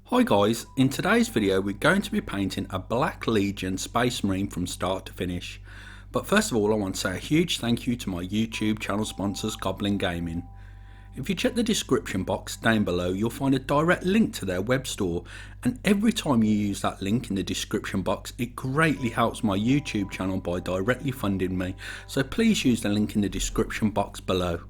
Hi guys, in today's video we're going to be painting a Black Legion Space Marine from start to finish. But first of all I want to say a huge thank you to my YouTube channel sponsors Goblin Gaming. If you check the description box down below you'll find a direct link to their web store, and every time you use that link in the description box it greatly helps my YouTube channel by directly funding me, so please use the link in the description box below.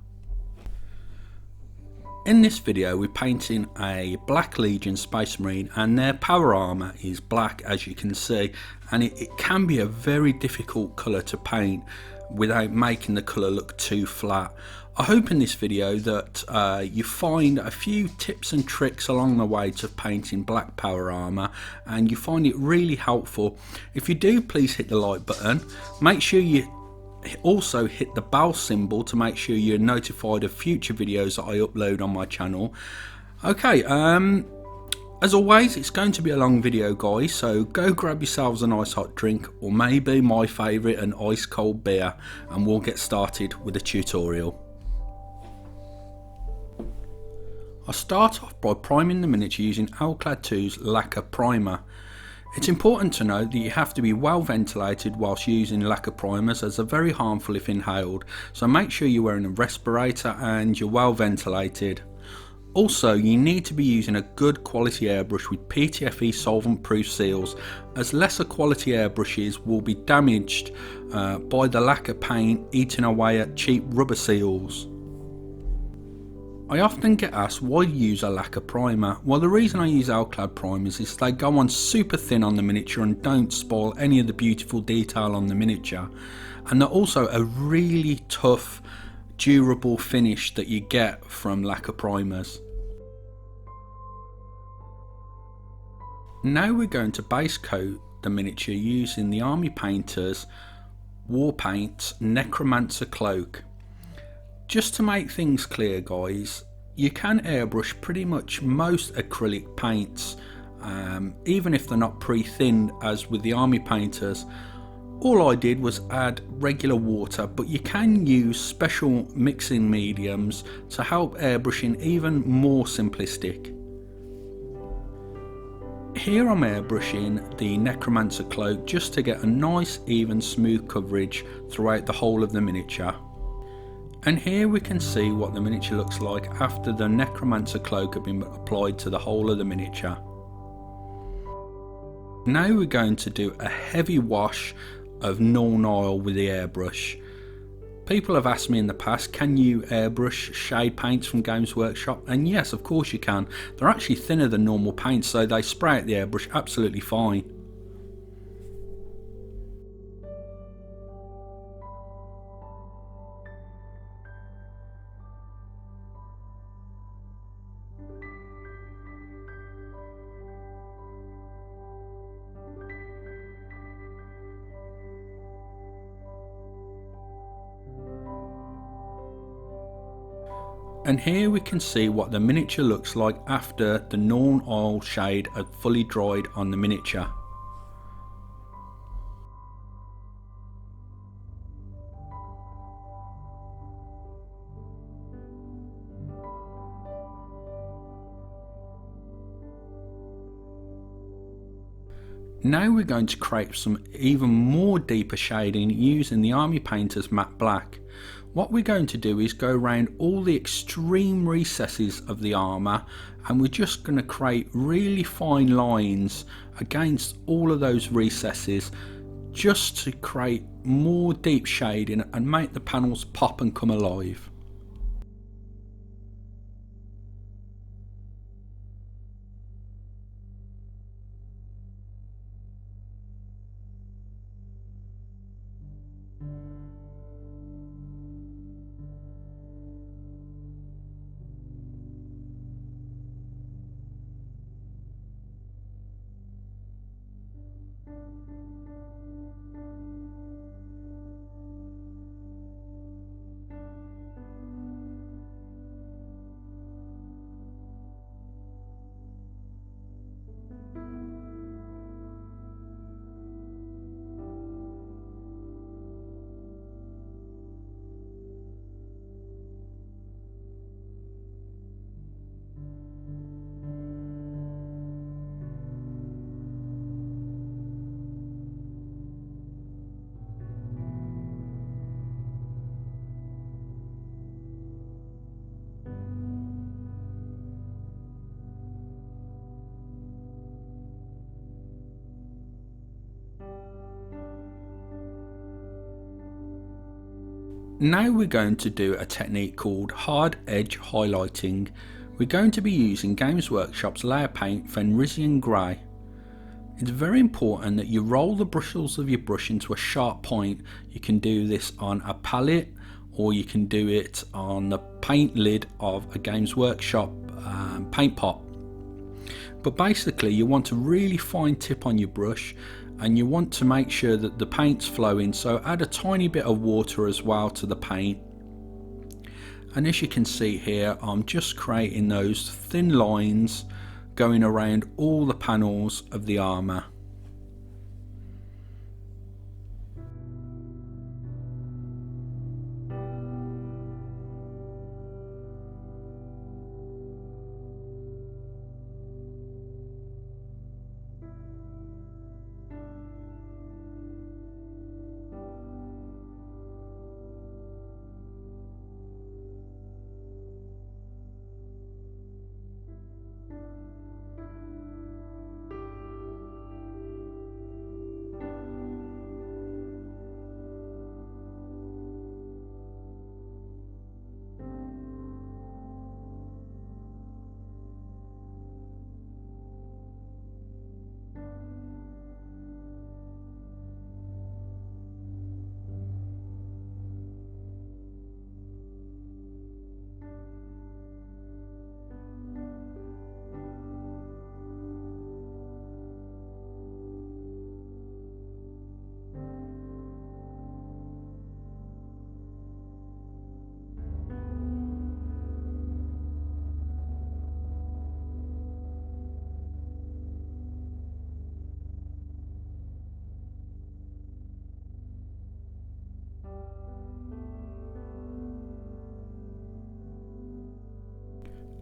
In this video we're painting a Black Legion Space Marine and their power armour is black, as you can see, and it can be a very difficult colour to paint without making the colour look too flat. I hope in this video that you find a few tips and tricks along the way to painting black power armour and you find it really helpful. If you do, please hit the like button. Make sure you also hit the bell symbol to make sure you're notified of future videos that I upload on my channel. Okay, as always it's going to be a long video guys, so go grab yourselves a nice hot drink or maybe my favourite, an ice cold beer, and we'll get started with the tutorial. I start off by priming the miniature using Alclad 2's Lacquer Primer. It's important to note that you have to be well ventilated whilst using lacquer primers, as they're very harmful if inhaled, so make sure you're wearing a respirator and you're well ventilated. Also, you need to be using a good quality airbrush with PTFE solvent proof seals, as lesser quality airbrushes will be damaged by the lacquer paint eating away at cheap rubber seals. I often get asked why you use a lacquer primer. Well, the reason I use Alclad primers is they go on super thin on the miniature and don't spoil any of the beautiful detail on the miniature, and they're also a really tough, durable finish that you get from lacquer primers. Now we're going to base coat the miniature using the Army Painter's Warpaint Necromancer Cloak. Just to make things clear guys, you can airbrush pretty much most acrylic paints, even if they're not pre-thinned as with the Army Painters. All I did was add regular water, but you can use special mixing mediums to help airbrushing even more simplistic. Here I'm airbrushing the Necromancer Cloak just to get a nice even smooth coverage throughout the whole of the miniature. And here we can see what the miniature looks like after the Necromancer Cloak has been applied to the whole of the miniature. Now we're going to do a heavy wash of Nuln Oil with the airbrush. People have asked me in the past, can you airbrush shade paints from Games Workshop? And yes, of course you can. They're actually thinner than normal paints, so they spray out the airbrush absolutely fine. And here we can see what the miniature looks like after the Nuln Oil shade had fully dried on the miniature. Now we're going to create some even more deeper shading using the Army Painter's Matte Black. What we're going to do is go around all the extreme recesses of the armour, and we're just going to create really fine lines against all of those recesses just to create more deep shading and make the panels pop and come alive. Now we're going to do a technique called hard edge highlighting. We're going to be using Games Workshop's layer paint Fenrisian Grey. It's very important that you roll the bristles of your brush into a sharp point. You can do this on a palette, or you can do it on the paint lid of a Games Workshop paint pot. But basically you want to really fine tip on your brush, and you want to make sure that the paint's flowing, so add a tiny bit of water as well to the paint. And as you can see here, I'm just creating those thin lines going around all the panels of the armour.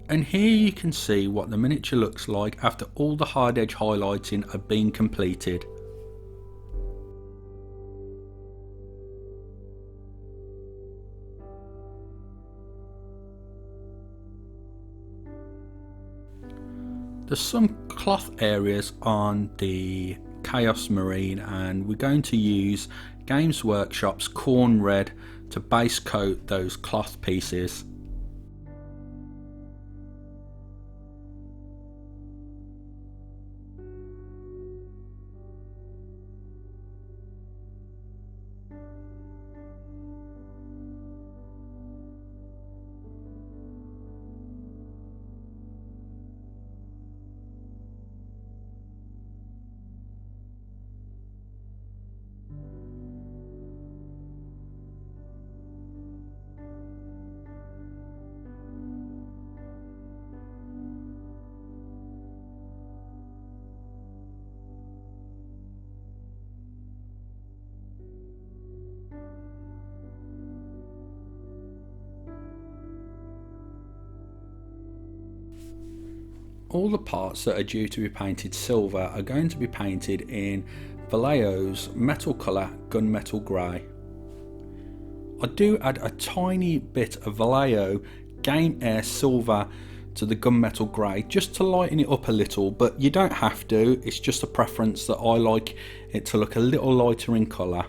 And here you can see what the miniature looks like after all the hard edge highlighting have been completed. There's some cloth areas on the Chaos Marine, and we're going to use Games Workshop's Corn Red to base coat those cloth pieces. All the parts that are due to be painted silver are going to be painted in Vallejo's Metal Colour Gunmetal Grey. I do add a tiny bit of Vallejo Game Air Silver to the Gunmetal Grey just to lighten it up a little, but you don't have to, it's just a preference that I like it to look a little lighter in colour.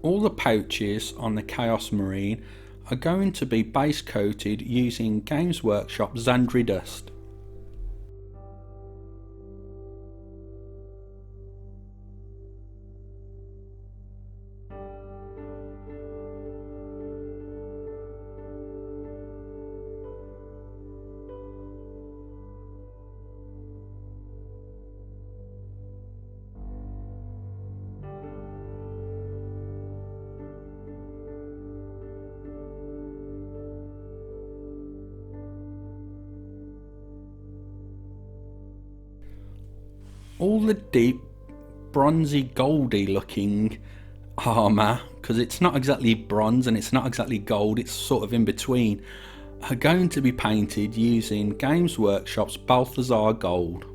All the pouches on the Chaos Marine are going to be base coated using Games Workshop Zandri Dust. All the deep bronzy goldy looking armour, because it's not exactly bronze and it's not exactly gold, it's sort of in between, are going to be painted using Games Workshop's Balthazar Gold.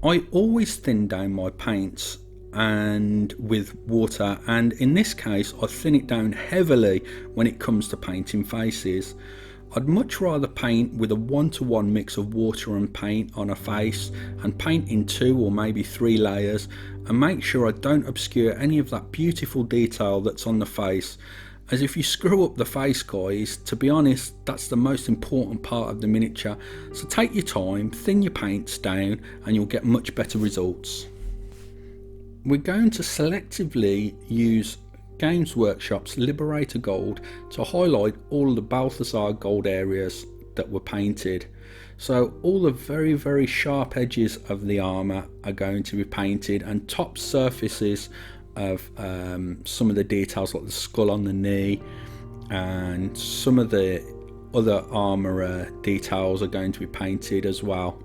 I always thin down my paints and with water, and in this case I thin it down heavily when it comes to painting faces. I'd much rather paint with a 1-to-1 mix of water and paint on a face, and paint in 2 or maybe 3 layers, and make sure I don't obscure any of that beautiful detail that's on the face, as if you screw up the face, guys, to be honest, that's the most important part of the miniature. So take your time, thin your paints down, and you'll get much better results. We're going to selectively use Games Workshop's Liberator Gold to highlight all the Balthazar Gold areas that were painted. So all the very sharp edges of the armour are going to be painted, and top surfaces of some of the details like the skull on the knee and some of the other armourer details are going to be painted as well.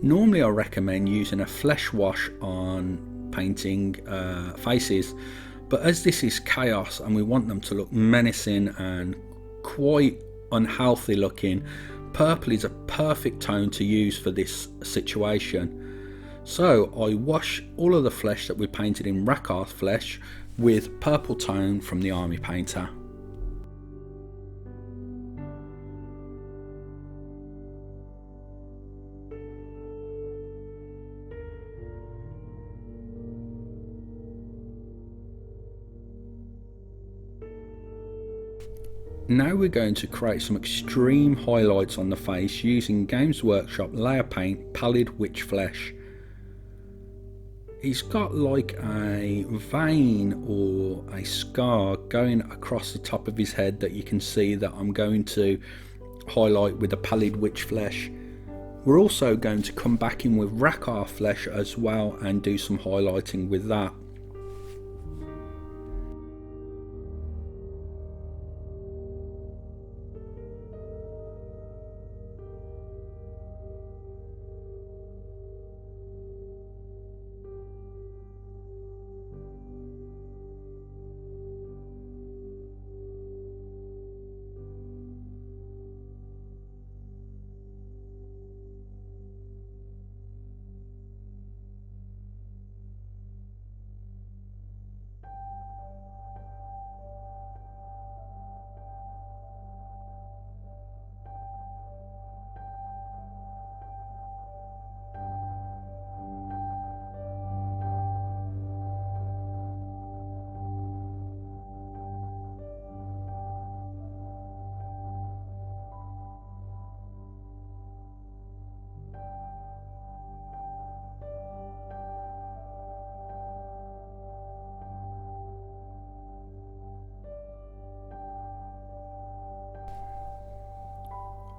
Normally I recommend using a flesh wash on painting faces, but as this is chaos and we want them to look menacing and quite unhealthy looking, purple is a perfect tone to use for this situation. So I wash all of the flesh that we painted in Rakarth flesh with purple tone from the Army Painter. Now we're going to create some extreme highlights on the face using Games Workshop Layer Paint Pallid Witch Flesh. He's got like a vein or a scar going across the top of his head that you can see that I'm going to highlight with the Pallid Witch Flesh. We're also going to come back in with Rakarth flesh as well and do some highlighting with that.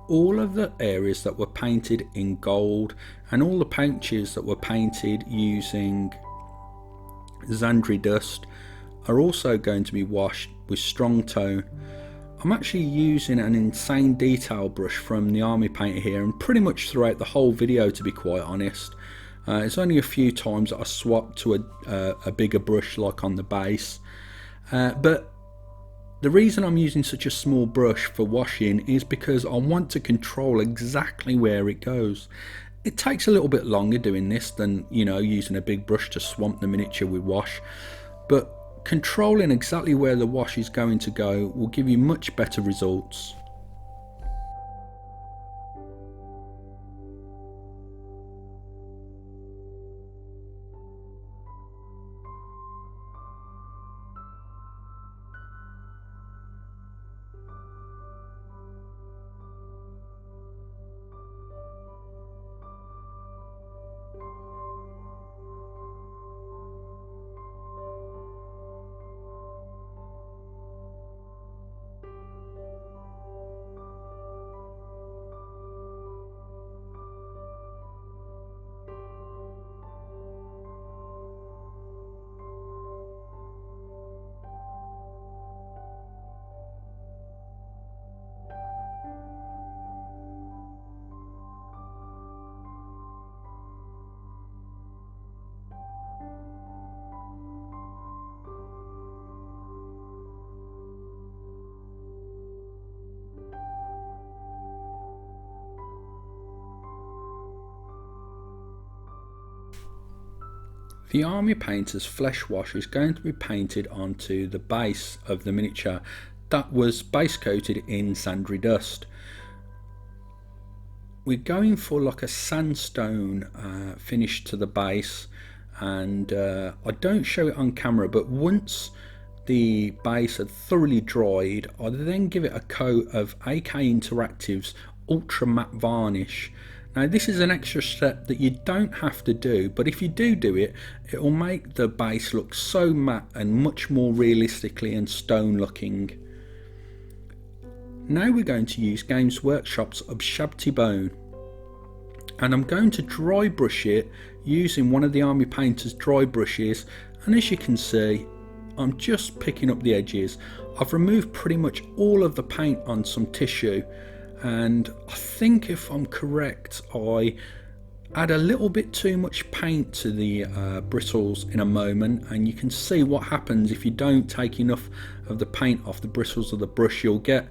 all of the areas that were painted in gold and all the pouches that were painted using Zandri dust are also going to be washed with strong tone. I'm actually using an insane detail brush from the Army Painter here, and pretty much throughout the whole video, to be quite honest. It's only a few times that I swapped to a bigger brush like on the base, but the reason I'm using such a small brush for washing is because I want to control exactly where it goes. It takes a little bit longer doing this than, you know, using a big brush to swamp the miniature with wash, but controlling exactly where the wash is going to go will give you much better results. The Army Painter's flesh wash is going to be painted onto the base of the miniature that was base coated in Zandri dust. We're going for like a sandstone finish to the base, and I don't show it on camera, but once the base had thoroughly dried, I then give it a coat of AK Interactive's Ultra Matte Varnish. Now this is an extra step that you don't have to do, but if you do it, it will make the base look so matte and much more realistically and stone looking. Now we're going to use Games Workshop's Ushabti Bone, and I'm going to dry brush it using one of the Army Painter's dry brushes, and as you can see, I'm just picking up the edges. I've removed pretty much all of the paint on some tissue, and I think if I'm correct, I add a little bit too much paint to the bristles in a moment, and you can see what happens if you don't take enough of the paint off the bristles of the brush. You'll get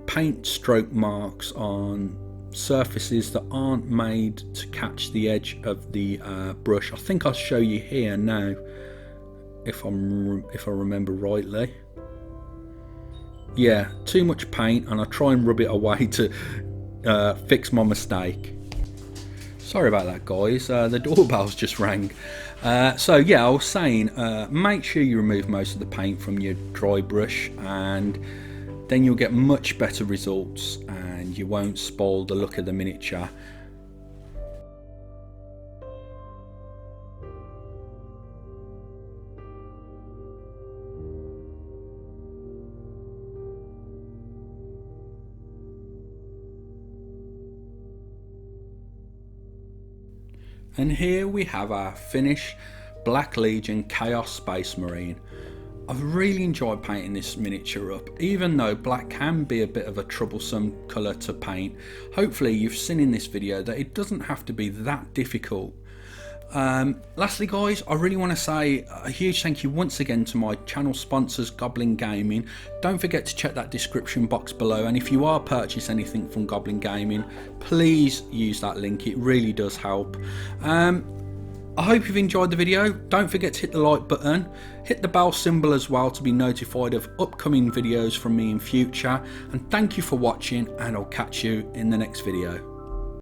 paint stroke marks on surfaces that aren't made to catch the edge of the brush. I think I'll show you here now, if I remember rightly. Yeah, too much paint, and I try and rub it away to fix my mistake. Sorry about that, guys, the doorbell's just rang. So yeah, I was saying, make sure you remove most of the paint from your dry brush, and then you'll get much better results and you won't spoil the look of the miniature. And here we have our finished Black Legion Chaos Space Marine. I've really enjoyed painting this miniature up, even though black can be a bit of a troublesome colour to paint. Hopefully you've seen in this video that it doesn't have to be that difficult. Lastly guys, I really want to say a huge thank you once again to my channel sponsors, Goblin Gaming. Don't forget to check that description box below, and if you are purchasing anything from Goblin Gaming, please use that link, it really does help. I hope you've enjoyed the video. Don't forget to hit the like button, hit the bell symbol as well to be notified of upcoming videos from me in future, and thank you for watching, and I'll catch you in the next video.